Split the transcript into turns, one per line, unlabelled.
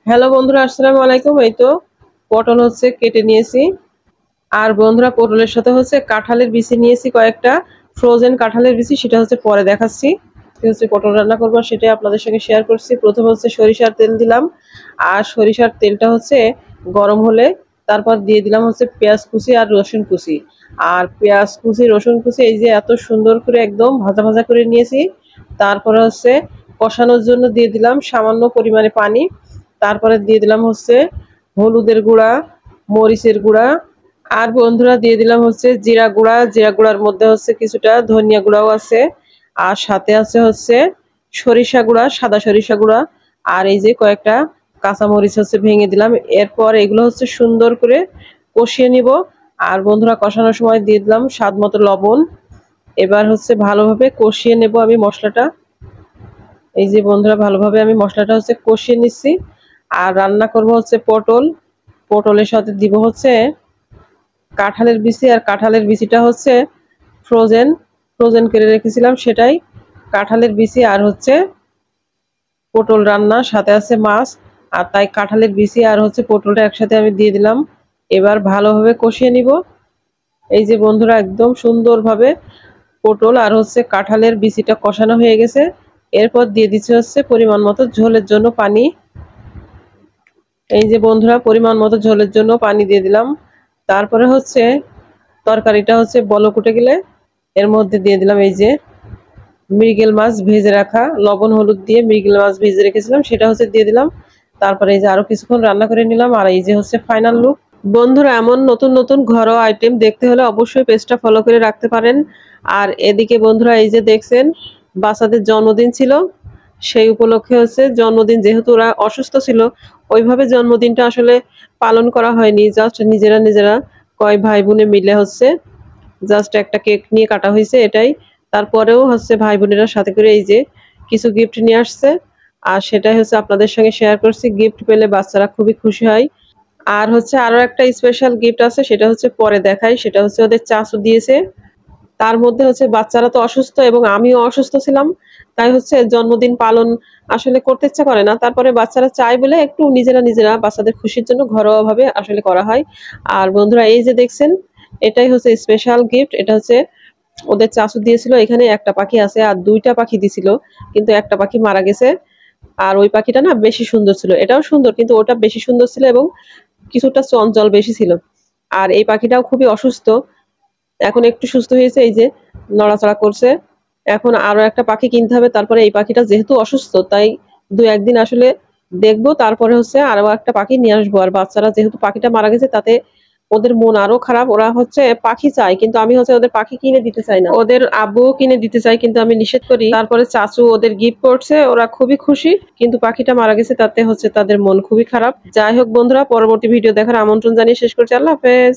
Hello বন্ধুরা, আসসালামু আলাইকুম। এই তো পটল কেটে নিয়েছি। আর বন্ধুরা, পটলের সাথে কাঁঠালের বিচি নিয়েছি কয়েকটা, ফ্রোজেন কাঁঠালের বিচি। সেটা পরে দেখাচ্ছি। পটল রান্না করবো, সেটাই আপনাদের সঙ্গে শেয়ার করছি। প্রথমে সরিষার তেল দিলাম। আর সরিষার তেলটা গরম হলে তারপর দিয়ে দিলাম পেঁয়াজ কুচি আর রসুন কুচি। আর পেঁয়াজ কুচি রসুন কুচি এই যে এত সুন্দর করে একদম ভাজা ভাজা করে নিয়েছি। তারপরে কষানোর জন্য দিয়ে দিলাম সামান্য পরিমাণে পানি। তারপরে দিয়ে দিলাম হলুদের গুঁড়া, মরিচের গুঁড়া। আর বন্ধুরা দিয়ে দিলাম জিরা গুঁড়া। জিরা গুঁড়ার মধ্যে কিছুটা ধনিয়া গুঁড়াও আছে। আর সাথে সরিষা গুঁড়া, সাদা সরিষা গুঁড়া। আর এই যে কয়েকটা কাঁচামরিচ ভেঙে দিলাম। এরপর এগুলো সুন্দর করে কষিয়ে নিব। আর বন্ধুরা, কষানোর সময় দিয়ে দিলাম স্বাদ মতো লবণ। এবার ভালোভাবে কষিয়ে নেব আমি মশলাটা। এই যে বন্ধুরা, ভালোভাবে আমি মশলাটা কষিয়ে নিচ্ছি। আর রান্না করব পটল। পটলের সাথে দিব কাঁঠালের বিচি। আর কাঁঠালের বিচিটা ফ্রোজেন ফ্রোজেন করে রেখেছিলাম, সেটাই কাঁঠালের বিচি। আর পটল রান্না, সাথে আছে মাছ। আর তাই কাঁঠালের বিচি আর পটলটা একসাথে আমি দিয়ে দিলাম। এবার ভালোভাবে কষিয়ে নিব। এই যে বন্ধুরা, একদম সুন্দরভাবে পটল আর কাঁঠালের বিচিটা কষানো হয়ে গেছে। এরপর দিয়ে দিচ্ছে পরিমাণ মতো ঝোলের জন্য পানি। এই যে বন্ধুরা, পরিমাণ মতো ঝোলের জন্য পানি দিয়ে দিলাম। তারপরে তরকারিটা বলক উঠে গেলে এর মধ্যে দিয়ে দিলাম এই যে মৃগেল মাছ ভেজে রাখা, লবণ হলুদ দিয়ে মৃগেল মাছ ভেজে রেখেছিলাম, সেটা দিয়ে দিলাম। তারপরে এই যে আরো কিছুক্ষণ রান্না করে নিলাম। আর এই যে ফাইনাল লুক। বন্ধুরা, এমন নতুন নতুন ঘরোয়া আইটেম দেখতে হলে অবশ্যই পেজটা ফলো করে রাখতে পারেন। আর এদিকে বন্ধুরা, এই যে দেখছেন বাচ্চাদের জন্মদিন ছিল। সেই উপলক্ষে জন্মদিন, যেহেতু ওরা অসুস্থ ছিল, ওইভাবে জন্মদিনটা আসলে পালন করা হয়নি। জাস্ট নিজেরা নিজেরা কয় ভাই বোনে মিলে জাস্ট একটা কেক নিয়ে কাটা হয়েছে, এটাই। তারপরেও ভাই বোনেরা সাথে করে এই যে কিছু গিফট নিয়ে আসছে। আর সেটাই আপনাদের সঙ্গে শেয়ার করছি। গিফট পেলে বাচ্চারা খুবই খুশি হয়। আর আরো একটা স্পেশাল গিফট আছে, সেটা পরে দেখাই। সেটা ওদের চাচু দিয়েছে। তার মধ্যে বাচ্চারা তো অসুস্থ এবং আমিও অসুস্থ ছিলাম, তাই জন্মদিন পালন আসলে করতে ইচ্ছা করে না। তারপরে বাচ্চারা চায় বলে একটু নিজেরা নিজেরা বাচ্চাদের খুশির জন্য ঘরোয়া ভাবে আসলে করা হয়। আর বন্ধুরা, এই যে দেখছেন, এটাই স্পেশাল গিফট। এটা ওদের চাচু দিয়েছিল। এখানে একটা পাখি আছে আর দুইটা পাখি দিছিল, কিন্তু একটা পাখি মারা গেছে। আর ওই পাখিটা না বেশি সুন্দর ছিল। এটাও সুন্দর, কিন্তু ওটা বেশি সুন্দর ছিল এবং কিছুটা চঞ্চল বেশি ছিল। আর এই পাখিটাও খুবই অসুস্থ, এখন একটু সুস্থ হয়েছে, এই যে নড়াচড়া করছে। এখন আরো একটা পাখি কিনতে হবে। তারপরে এই পাখিটা যেহেতু অসুস্থ, তাই দু একদিন আসলে দেখবো। তারপরে আরো একটা পাখি নিয়ে আসবো। আর বাচ্চারা যেহেতু পাখিটা মারা গেছে, তাতে ওদের মন আরো খারাপ। ওরা পাখি চায়, কিন্তু আমি ওদের পাখি কিনে দিতে চাই না। ওদের আব্বুও কিনে দিতে চাই, কিন্তু আমি নিষেধ করি। তারপরে চাচু ওদের গিফট করছে, ওরা খুবই খুশি। কিন্তু পাখিটা মারা গেছে, তাতে তাদের মন খুবই খারাপ। যাই হোক বন্ধুরা, পরবর্তী ভিডিও দেখার আমন্ত্রণ জানিয়ে শেষ করছি। আল্লাহ হাফেজ।